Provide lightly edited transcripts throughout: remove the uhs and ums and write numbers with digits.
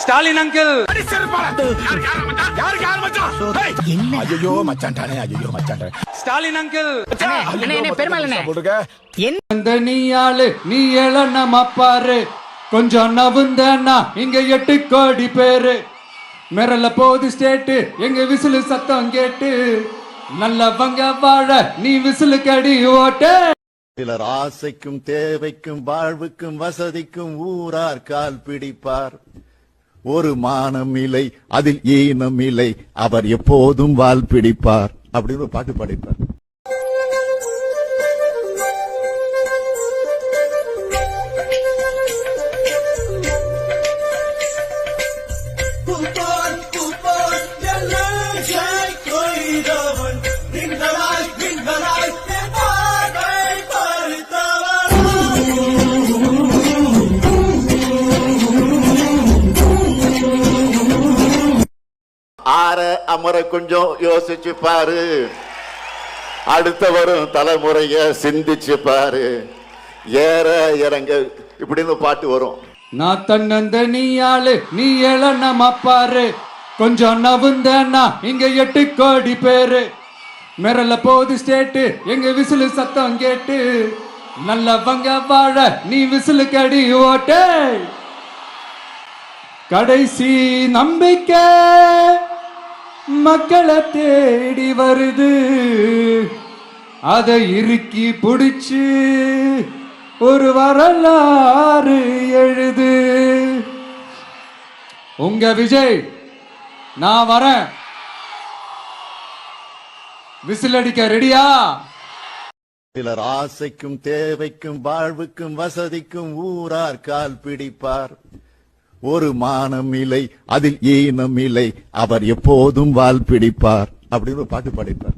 Stalin uncle. ஐயோ மச்சான்டானே, ஐயோ மச்சான்டானே. Stalin uncle. இந்த நீ ஆளு நீ எழனமா பாரு, கொஞ்சம் நவுந்தனா இங்க 8 கோடி பேரு. மிரல போது ஸ்டேட்டு எங்க விசிலு சத்தம் கேட்டு, நல்லவங்க வாழ நீ விசிலு கடி ஓட்டு. சிலர் ஆசைக்கும் தேவைக்கும் வாழ்வுக்கும் வசதிக்கும் ஊரார் கால் பிடிப்பார். ஒரு மானம் இல்லை, அதில் ஈனம் இல்லை, அவர் எப்போதும் வால் பிடிப்பார் அப்படின்னு ஒரு பாட்டு பாடிப்பார். ஆற அமர கொஞ்சம் யோசிச்சு பாரு, அடுத்த வரும் தலைமுறைய சிந்திச்சு பாரு, ஏற இறங்க இப்படின்னு பாட்டு வரும். நான் தன்னந்த நீ ஆளு நீ எழனமா பாரு, கொஞ்சம் நவுந்தனா இங்க 8 கோடி பேரு. மிரல போது ஸ்டேட்டு எங்க விசிலு சத்தம் கேட்டு, நல்லவங்க வாழ நீ விசிலு கடி ஓட்டு. கடைசி நம்பிக்கை மக்களை தேடி வருது, அதை இறுக்கி புடிச்சு ஒரு வரலாறு எழுது. உங்க விஜய் நான் வரேன், விசில் அடிக்க ரெடியா? சிலர் ஆசைக்கும் தேவைக்கும் வாழ்வுக்கும் வசதிக்கும் ஊரார் கால் பிடிப்பார். ஒரு மானம் இல்லை, அதில் ஈனம் இல்லை, அவர் எப்போதும் வால் பிடிப்பார் அப்படின்னு ஒரு பாட்டு பாடிப்பார்.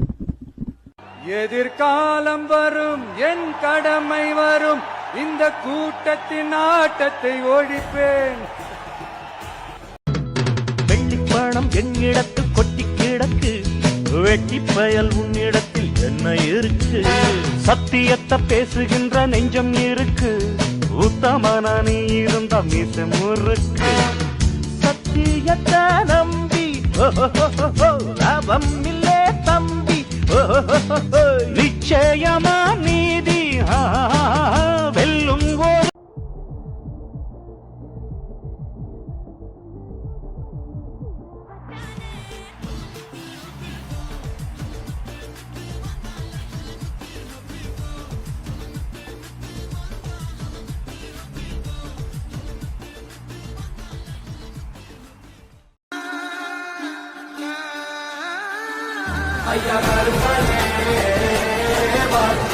எதிர்காலம் வரும், என் கடமை வரும், இந்த கூட்டத்தின் ஆட்டத்தை ஒழிப்பேன். வெள்ளிப்பணம் என்னிடத்து கொட்டி கிடக்கு, வெட்டி பயல் உன்னிடத்தில் என்ன இருக்கு? சத்தியத்தை பேசுகின்ற நெஞ்சம் இருக்கு, உத்தமன நீ இருந்த மீச முறுக்கு. சத்தியத்தை நம்பி லாபம் இல்லே தம்பி, நிச்சயமா நீதி வெல்லும். ஐயா கருப்பனே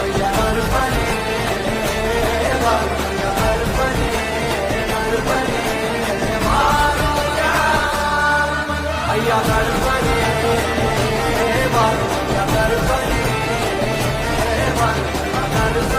ஐயா கருப்பனே ஐயா கருப்பனே கருப்பனே மாரோயா, ஐயா கருப்பனே ஐயா கருப்பனே கருப்பனே